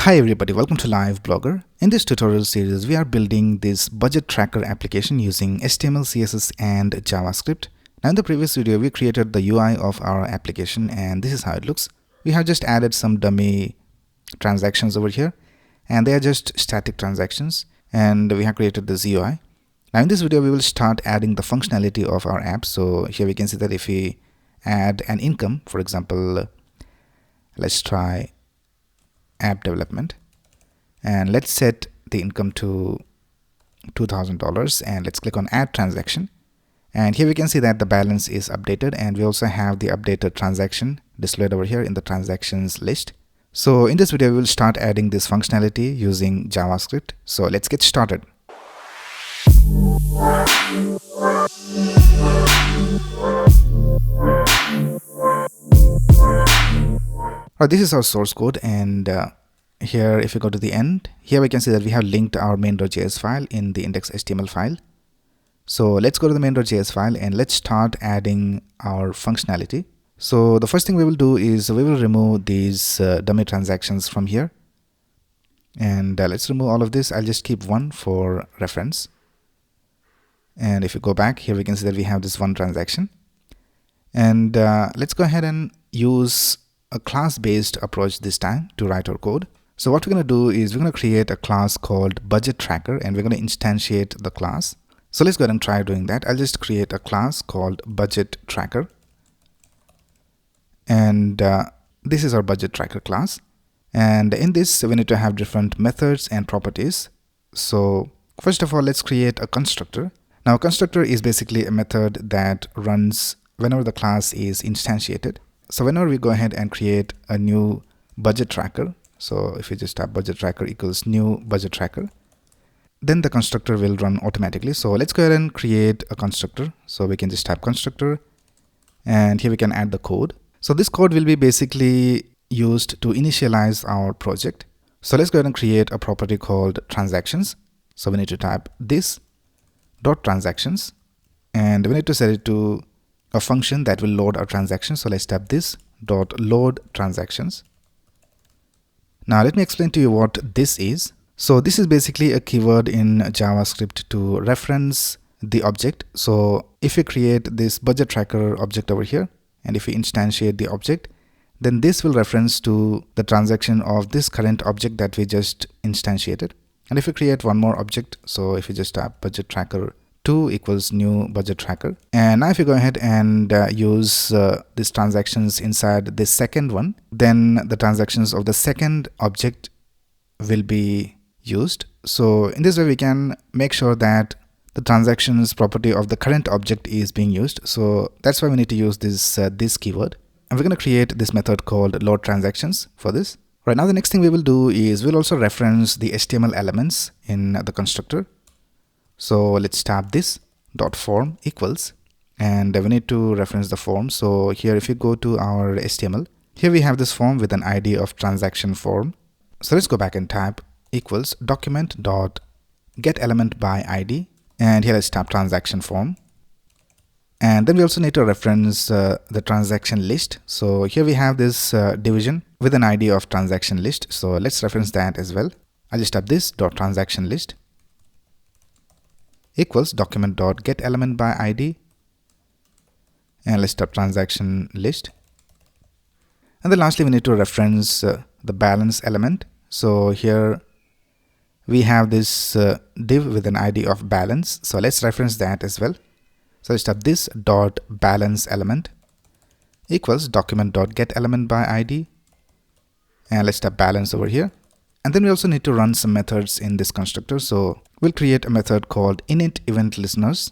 Hi everybody, welcome to Live Blogger. In this tutorial series, we are building this budget tracker application using HTML, CSS and JavaScript. Now in the previous video, we created the UI of our application and this is how it looks. We have just added some dummy transactions over here and they are just static transactions and we have created this UI. Now in this video, we will start adding the functionality of our app. So here we can see that if we add an income, for example, let's try app development and let's set the income to $2,000 and let's click on add transaction, and here we can see that the balance is updated and we also have the updated transaction displayed over here in the transactions list. So in this video we will start adding this functionality using JavaScript. So let's get started. This is our source code, and here if you go to the end, here we can see that we have linked our main.js file in the index.html file. So let's go to the main.js file and let's start adding our functionality. So the first thing we will do is we will remove these dummy transactions from here, and let's remove all of this. I'll just keep one for reference, and if you go back here we can see that we have this one transaction, and let's go ahead and use a class-based approach this time to write our code. So what we're going to do is we're going to create a class called budget tracker and we're going to instantiate the class. So let's go ahead and try doing that. I'll just create a class called budget tracker, and this is our budget tracker class, and in this we need to have different methods and properties. So first of all, let's create a constructor. Now a constructor is basically a method that runs whenever the class is instantiated. So whenever we go ahead and create a new budget tracker, so if we just type budget tracker equals new budget tracker, then the constructor will run automatically. So let's go ahead and create a constructor. So we can just type constructor and here we can add the code. So this code will be basically used to initialize our project. So let's go ahead and create a property called transactions. So we need to type this dot transactions and we need to set it to a function that will load our transactions. So let's type this dot load transactions. Now let me explain to you what this is. So this is basically a keyword in JavaScript to reference the object. So if we create this budget tracker object over here and if we instantiate the object, then this will reference to the transaction of this current object that we just instantiated. And if we create one more object, so if we just type budget tracker 2 equals new budget tracker, and now if you go ahead and use these transactions inside this second one, then the transactions of the second object will be used. So in this way we can make sure that the transactions property of the current object is being used. So that's why we need to use this keyword, and we're going to create this method called load transactions for this. Right now the next thing we will do is we'll also reference the HTML elements in the constructor. So let's tab this dot form equals, and we need to reference the form. So here if you go to our HTML, here we have this form with an ID of transaction form. So let's go back and type equals document dot get element by ID, and here let's type transaction form, and then we also need to reference the transaction list. So here we have this division with an ID of transaction list, so let's reference that as well. I'll just type this dot transaction list equals document dot get element by ID, and let's type transaction list. And then lastly we need to reference the balance element. So here we have this div with an ID of balance, so let's reference that as well. So let's type this dot balance element equals document dot get element by ID, and let's type balance over here. And then we also need to run some methods in this constructor. So we'll create a method called init event listeners,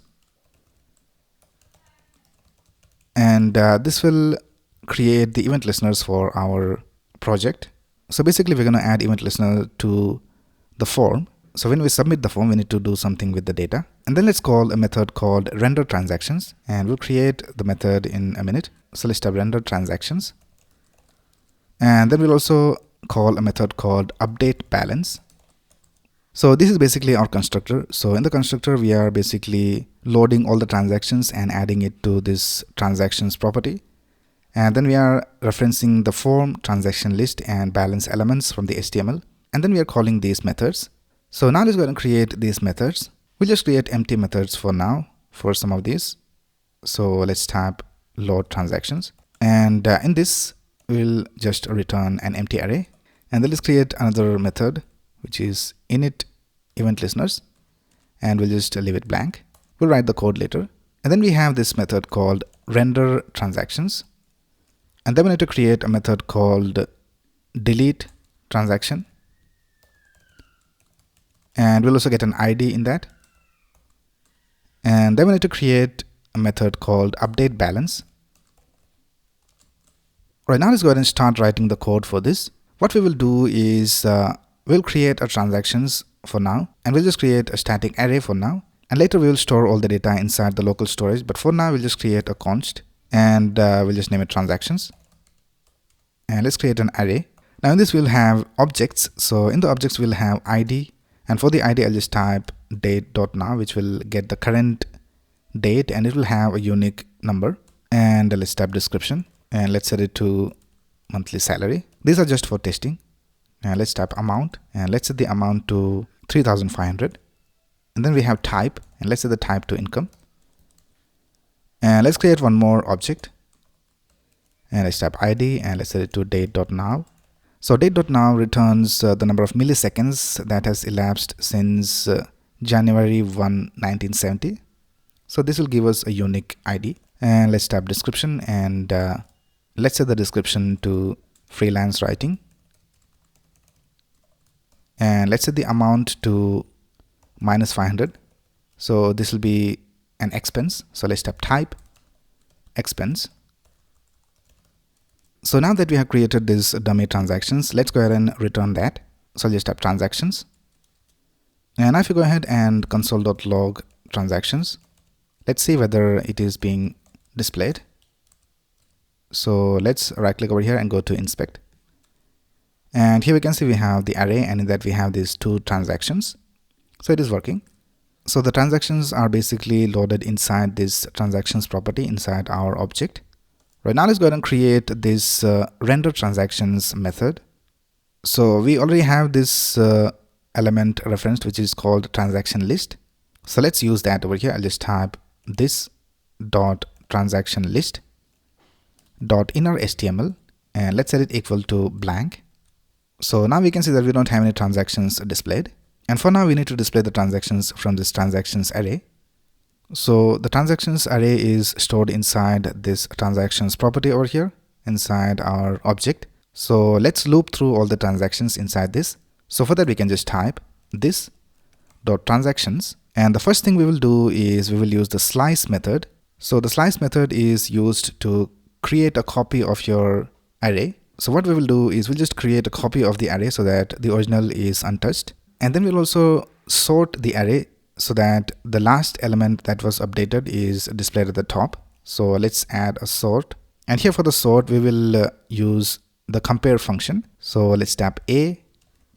and this will create the event listeners for our project. So basically we're going to add event listener to the form. So when we submit the form, we need to do something with the data, and then let's call a method called render transactions, and we'll create the method in a minute. So let's type render transactions, and then we'll also call a method called update balance. So this is basically our constructor. So in the constructor we are basically loading all the transactions and adding it to this transactions property, And then we are referencing the form, transaction list, and balance elements from the HTML. and then we are calling these methods. So now let's go ahead and create these methods. We'll just create empty methods for now for some of these. So let's type load transactions, and in this we'll just return an empty array, and then let's create another method which is init event listeners, and we'll just leave it blank. We'll write the code later. And then we have this method called render transactions, and then we need to create a method called delete transaction, and we'll also get an ID in that. And then we need to create a method called update balance. Right, now let's go ahead and start writing the code for this. What we will do is we'll create a transactions for now, and we'll just create a static array for now, and later we will store all the data inside the local storage. But for now we'll just create a const, and we'll just name it transactions, and let's create an array. Now in this we'll have objects. So in the objects we'll have ID, and for the ID I'll just type date.now, which will get the current date, and it will have a unique number. And let's type description, and let's set it to monthly salary. These are just for testing. And let's type amount, and let's set the amount to 3,500. And then we have type, and let's set the type to income. And let's create one more object, and let's type ID, and let's set it to date.now. So date.now returns the number of milliseconds that has elapsed since January 1, 1970. So this will give us a unique ID. And let's type description, and let's set the description to freelance writing. And let's set the amount to -500. So this will be an expense. So let's type type expense. So now that we have created these dummy transactions, let's go ahead and return that. So I'll just type transactions. And if you go ahead and console.log transactions, let's see whether it is being displayed. So let's right click over here and go to inspect. And here we can see we have the array, and in that we have these two transactions. So it is working. So the transactions are basically loaded inside this transactions property inside our object. Right, now let's go ahead and create this render transactions method. So we already have this element referenced, which is called transaction list. So let's use that over here. I'll just type this dot transaction list dot inner HTML, and let's set it equal to blank. So now we can see that we don't have any transactions displayed. And for now we need to display the transactions from this transactions array. So the transactions array is stored inside this transactions property over here inside our object. So let's loop through all the transactions inside this. So for that we can just type this dot transactions, and the first thing we will do is we will use the slice method. So the slice method is used to create a copy of your array. So what we will do is we'll just create a copy of the array so that the original is untouched, and then we'll also sort the array so that the last element that was updated is displayed at the top. So let's add a sort, and here for the sort we will use the compare function. So let's type a,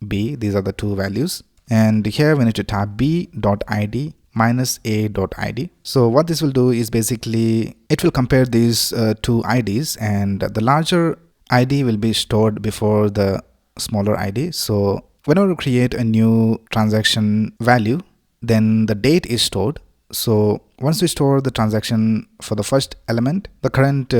b, these are the two values, and here we need to type b.id minus a.id. So what this will do is basically it will compare these two IDs, and the larger ID will be stored before the smaller ID. So whenever we create a new transaction value, then the date is stored. So once we store the transaction for the first element, the current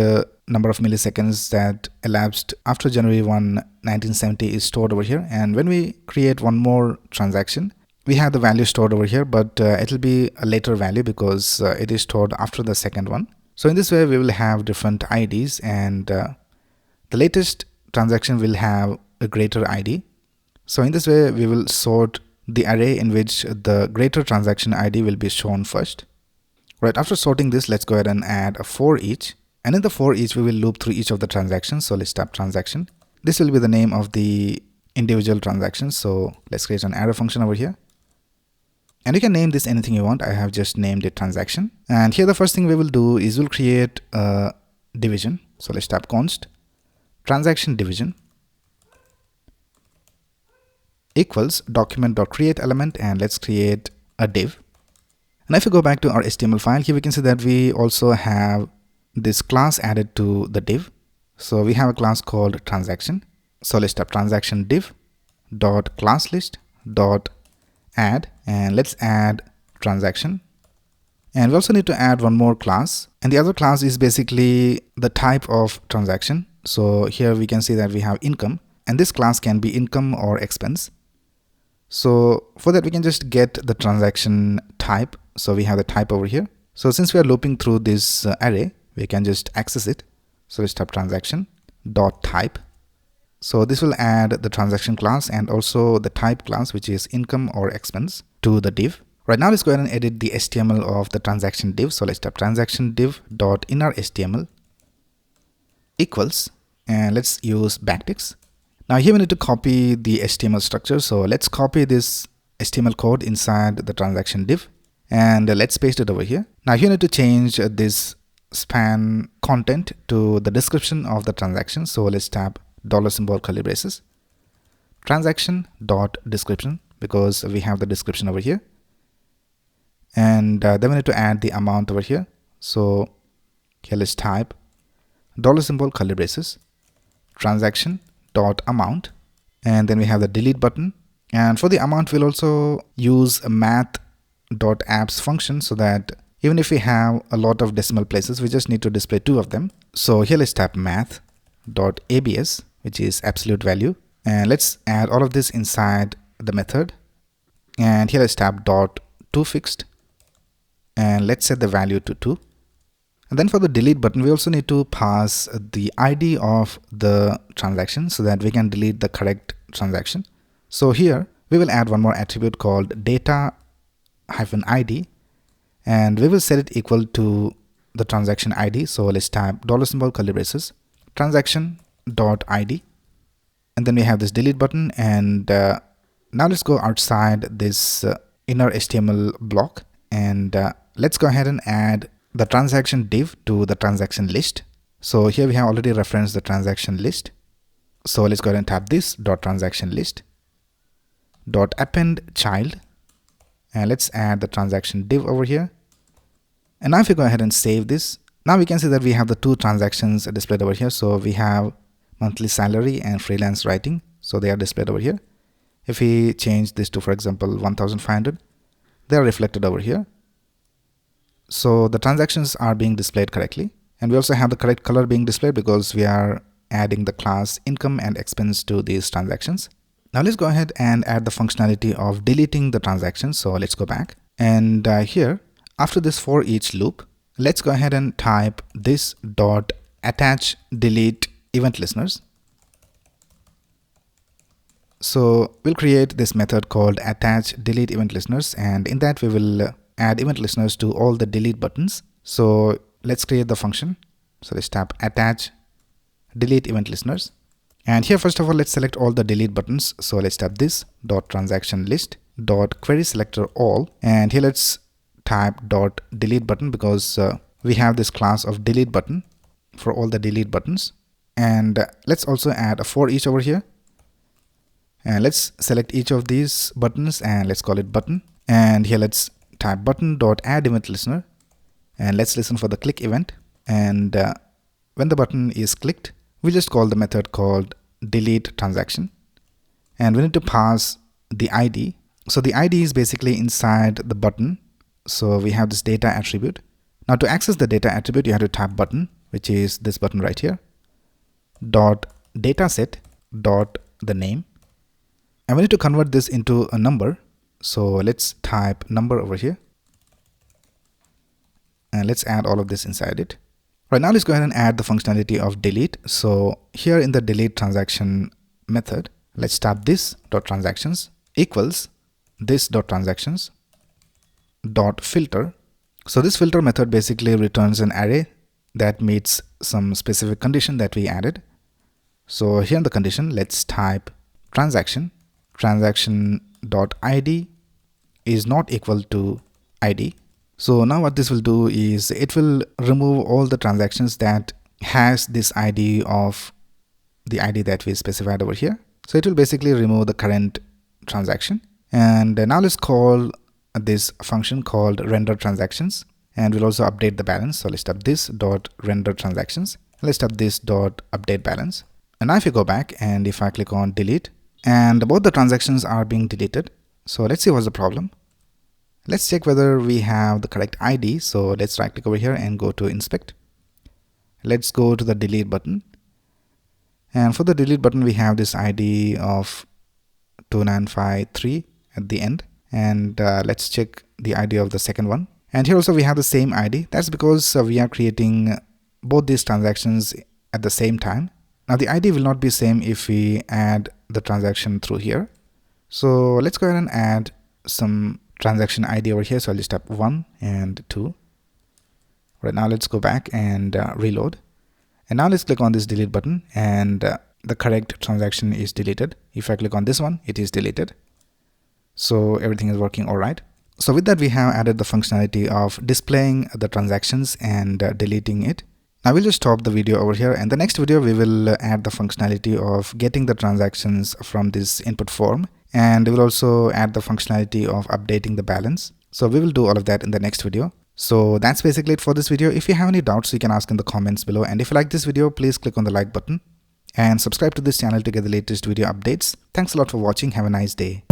number of milliseconds that elapsed after January 1, 1970 is stored over here. And when we create one more transaction, we have the value stored over here, but it will be a later value because it is stored after the second one. So in this way we will have different IDs, and the latest transaction will have a greater ID. So in this way we will sort the array in which the greater transaction ID will be shown first. Right, after sorting this, let's go ahead and add a for each, and in the for each we will loop through each of the transactions. So let's type transaction. This will be the name of the individual transactions. So let's create an arrow function over here, and you can name this anything you want. I have just named it transaction. And here the first thing we will do is we'll create a division. So let's type const transaction division equals document.create element, and let's create a div. And if we go back to our HTML file, here we can see that we also have this class added to the div. So we have a class called transaction. So let's type transaction div, dot class list dot add, and let's add transaction. And we also need to add one more class, and the other class is basically the type of transaction. So here we can see that we have income, and this class can be income or expense. So for that we can just get the transaction type. So we have the type over here. So since we are looping through this array, we can just access it. So let's type transaction dot type. So this will add the transaction class and also the type class, which is income or expense, to the div. Right now let's go ahead and edit the HTML of the transaction div. So let's type transaction div dot inner HTML equals, and let's use backticks. Now here we need to copy the HTML structure. So let's copy this HTML code inside the transaction div, and let's paste it over here. Now here we need to change this span content to the description of the transaction. So let's type $, curly braces, transaction dot description, because we have the description over here. And then we need to add the amount over here. So here let's type $, curly braces, transaction dot amount, and then we have the delete button. And for the amount we'll also use a math.apps function, so that even if we have a lot of decimal places, we just need to display 2 of them. So here let's type math.abs, which is absolute value, and let's add all of this inside the method. And here let's type dot toFixed, and let's set the value to 2. And then for the delete button, we also need to pass the ID of the transaction so that we can delete the correct transaction. So here we will add one more attribute called data-id, and we will set it equal to the transaction ID. So let's type $, curly braces, transaction dot ID, and then we have this delete button. And now let's go outside this inner HTML block, and let's go ahead and add the transaction div to the transaction list. So here we have already referenced the transaction list. So let's go ahead and type this dot transaction list dot append child, and let's add the transaction div over here. And now if we go ahead and save this, now we can see that we have the 2 transactions displayed over here. So we have monthly salary and freelance writing, so they are displayed over here. If we change this to, for example, 1,500, they are reflected over here. So the transactions are being displayed correctly, and we also have the correct color being displayed because we are adding the class income and expense to these transactions. Now let's go ahead and add the functionality of deleting the transactions. So let's go back, and here after this for each loop, let's go ahead and type this dot attach delete event listeners. So we'll create this method called attach delete event listeners, and in that we will add event listeners to all the delete buttons. So let's create the function. So let's type attach delete event listeners, and here first of all let's select all the delete buttons. So let's type this dot transaction list dot query selector all, and here let's type dot delete button because we have this class of delete button for all the delete buttons. And let's also add a for each over here, and let's select each of these buttons and let's call it button. And here let's type button dot add event listener, and let's listen for the click event. And when the button is clicked, we just call the method called delete transaction, and we need to pass the ID. So the ID is basically inside the button. So we have this data attribute. Now to access the data attribute, you have to type button, which is this button right here, dot dataset dot the name, and we need to convert this into a number. So let's type number over here, and let's add all of this inside it. Right now let's go ahead and add the functionality of delete. So here in the delete transaction method, let's type this dot transactions equals this dot transactions dot filter. So this filter method basically returns an array that meets some specific condition that we added. So here in the condition, let's type transaction dot id is not equal to id. So now what this will do is it will remove all the transactions that has this id of the id that we specified over here. So it will basically remove the current transaction. And now let's call this function called render transactions, and we'll also update the balance. So let's type this dot render transactions. Let's type this dot update balance. And now if you go back and if I click on delete, and both the transactions are being deleted. So let's see what's the problem. Let's check whether we have the correct ID. So let's right click over here and go to inspect. Let's go to the delete button, and for the delete button we have this ID of 2953 at the end, and let's check the ID of the second one, and here also we have the same ID. That's because we are creating both these transactions at the same time. Now the ID will not be same if we add the transaction through here. So let's go ahead and add some transaction ID over here. So I'll just type 1 and 2. Right now let's go back and reload, and now let's click on this delete button, and the correct transaction is deleted. If I click on this one, it is deleted. So everything is working all right. So with that, we have added the functionality of displaying the transactions and deleting it. Now we'll just stop the video over here, and the next video we will add the functionality of getting the transactions from this input form, and we will also add the functionality of updating the balance. So we will do all of that in the next video. So that's basically it for this video. If you have any doubts, you can ask in the comments below, and if you like this video, please click on the like button and subscribe to this channel to get the latest video updates. Thanks a lot for watching. Have a nice day.